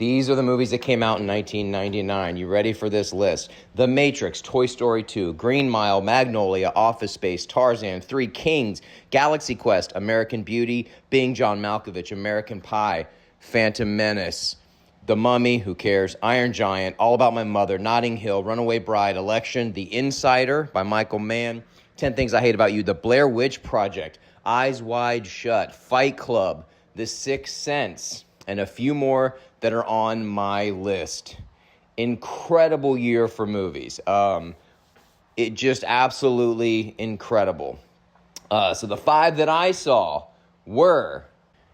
These are the movies that came out in 1999. You ready for this list? The Matrix, Toy Story 2, Green Mile, Magnolia, Office Space, Tarzan, Three Kings, Galaxy Quest, American Beauty, Being John Malkovich, American Pie, Phantom Menace, The Mummy, who cares, Iron Giant, All About My Mother, Notting Hill, Runaway Bride, Election, The Insider by Michael Mann, 10 Things I Hate About You, The Blair Witch Project, Eyes Wide Shut, Fight Club, The Sixth Sense, and a few more that are on my list. Incredible year for movies. It just absolutely incredible. So the 5 that I saw were,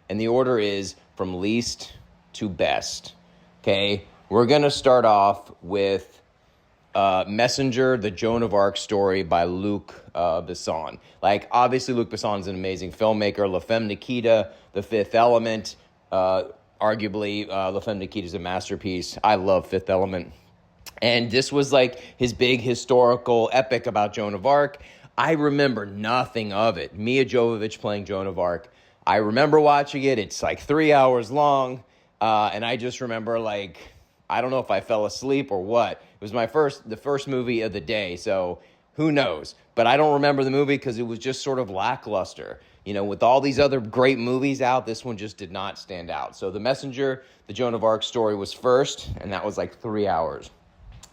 and the order is from least to best. Okay, we're going to start off with Messenger, the Joan of Arc story by Luc Besson. Like, obviously, Luc Besson is an amazing filmmaker. La Femme Nikita, The Fifth Element, arguably, La Femme Nikita is a masterpiece. I love Fifth Element. And this was like his big historical epic about Joan of Arc. I remember nothing of it. Mia Jovovich playing Joan of Arc. I remember watching it. It's like 3 hours long. And I just remember, like, I don't know if I fell asleep or what. It was the first movie of the day, so who knows? But I don't remember the movie because it was just sort of lackluster. You know, with all these other great movies out, this one just did not stand out. So The Messenger, the Joan of Arc story was first, and that was like 3 hours.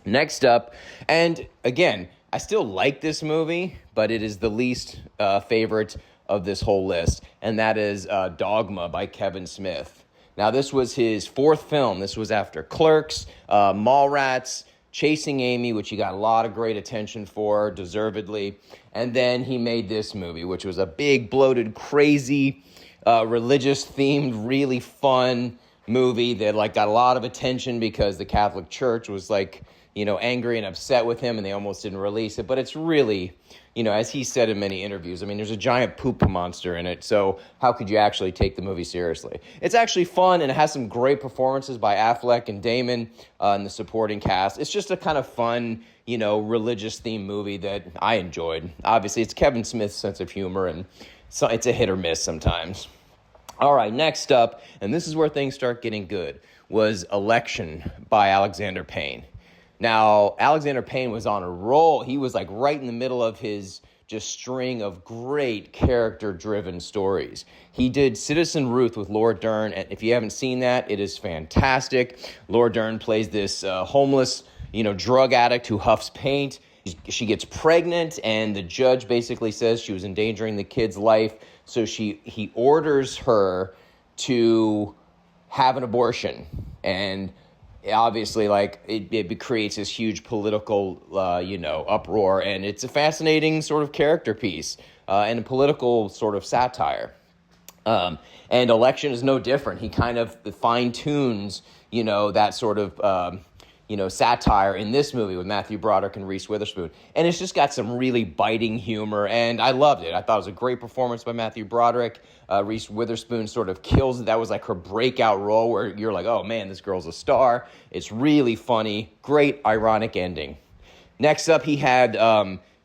Next up, and again, I still like this movie, but it is the least favorite of this whole list, and that is Dogma by Kevin Smith. Now, this was his 4th film. This was after Clerks, Mallrats, Chasing Amy, which he got a lot of great attention for, deservedly. And then he made this movie, which was a big, bloated, crazy, religious-themed, really fun movie that like got a lot of attention because the Catholic Church was like, you know, angry and upset with him, and they almost didn't release it. But it's really, you know, as he said in many interviews, I mean, there's a giant poop monster in it, so how could you actually take the movie seriously? It's actually fun, and it has some great performances by Affleck and Damon in the supporting cast. It's just a kind of fun, you know, religious-themed movie that I enjoyed. Obviously, it's Kevin Smith's sense of humor, and so it's a hit or miss sometimes. All right, next up, and this is where things start getting good, was Election by Alexander Payne. Now, Alexander Payne was on a roll. He was like right in the middle of his just string of great character-driven stories. He did Citizen Ruth with Laura Dern, and if you haven't seen that, it is fantastic. Laura Dern plays this homeless, you know, drug addict who huffs paint. She gets pregnant, and the judge basically says she was endangering the kid's life, so he orders her to have an abortion, and obviously, like, it creates this huge political, uproar, and it's a fascinating sort of character piece and a political sort of satire. And Election is no different. He kind of fine-tunes, you know, that sort of, satire in this movie with Matthew Broderick and Reese Witherspoon. And it's just got some really biting humor, and I loved it. I thought it was a great performance by Matthew Broderick. Reese Witherspoon sort of kills it. That was like her breakout role where you're like, oh man, this girl's a star. It's really funny. Great ironic ending. Next up, he had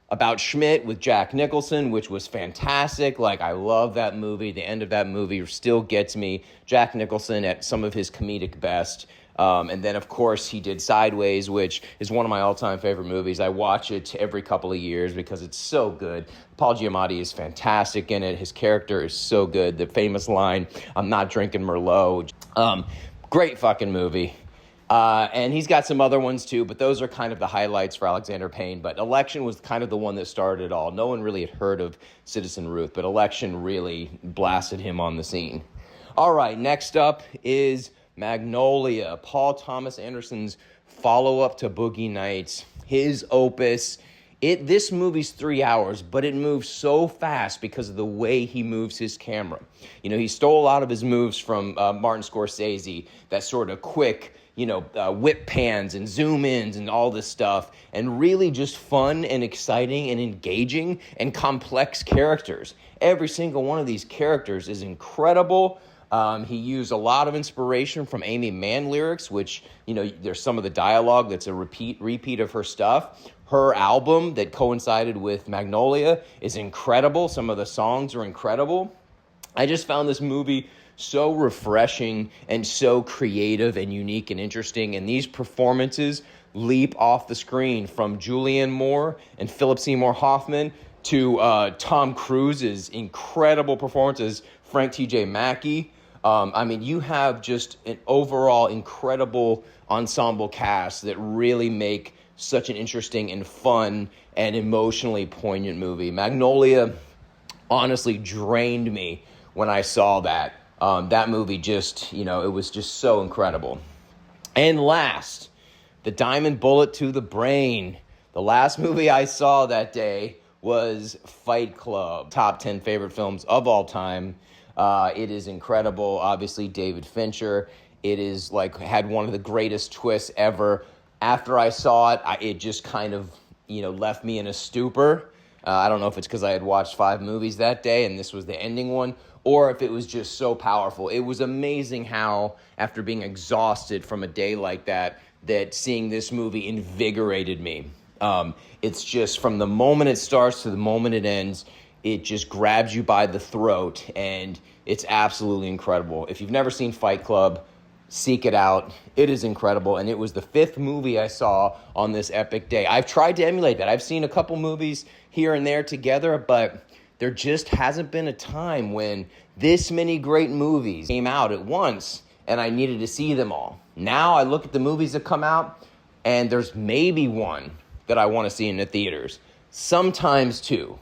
About Schmidt with Jack Nicholson, which was fantastic. Like, I love that movie. The end of that movie still gets me. Jack Nicholson at some of his comedic best. And then, of course, he did Sideways, which is one of my all-time favorite movies. I watch it every couple of years because it's so good. Paul Giamatti is fantastic in it. His character is so good. The famous line, "I'm not drinking Merlot." Great fucking movie. And he's got some other ones, too, but those are kind of the highlights for Alexander Payne. But Election was kind of the one that started it all. No one really had heard of Citizen Ruth, but Election really blasted him on the scene. All right, next up is Magnolia, Paul Thomas Anderson's follow-up to Boogie Nights, his opus. This movie's 3 hours, but it moves so fast because of the way he moves his camera. You know, he stole a lot of his moves from Martin Scorsese, that sort of quick, whip pans and zoom ins and all this stuff, and really just fun and exciting and engaging and complex characters. Every single one of these characters is incredible. He used a lot of inspiration from Amy Mann lyrics, which, there's some of the dialogue that's a repeat of her stuff. Her album that coincided with Magnolia is incredible. Some of the songs are incredible. I just found this movie so refreshing and so creative and unique and interesting. And these performances leap off the screen, from Julianne Moore and Philip Seymour Hoffman to Tom Cruise's incredible performances, Frank T.J. Mackey. I mean, you have just an overall incredible ensemble cast that really make such an interesting and fun and emotionally poignant movie. Magnolia honestly drained me when I saw that. That movie just, it was just so incredible. And last, The Diamond Bullet to the Brain. The last movie I saw that day was Fight Club. Top 10 favorite films of all time. It is incredible. Obviously, David Fincher. It is had one of the greatest twists ever. After I saw it, it just kind of, left me in a stupor. I don't know if it's because I had watched 5 movies that day and this was the ending one, or if it was just so powerful. It was amazing how, after being exhausted from a day like that seeing this movie invigorated me. It's just, from the moment it starts to the moment it ends, it just grabs you by the throat, and it's absolutely incredible. If you've never seen Fight Club, seek it out. It is incredible, and it was the 5th movie I saw on this epic day. I've tried to emulate that. I've seen a couple movies here and there together, but there just hasn't been a time when this many great movies came out at once, and I needed to see them all. Now I look at the movies that come out, and there's maybe one that I want to see in the theaters. Sometimes two,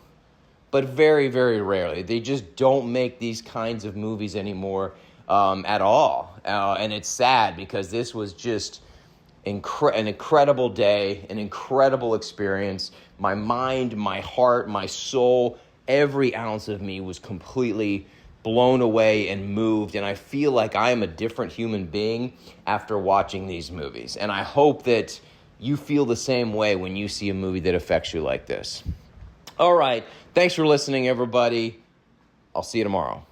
but very, very rarely. They just don't make these kinds of movies anymore at all. And it's sad, because this was just an incredible day, an incredible experience. My mind, my heart, my soul, every ounce of me was completely blown away and moved. And I feel like I am a different human being after watching these movies. And I hope that you feel the same way when you see a movie that affects you like this. All right. Thanks for listening, everybody. I'll see you tomorrow.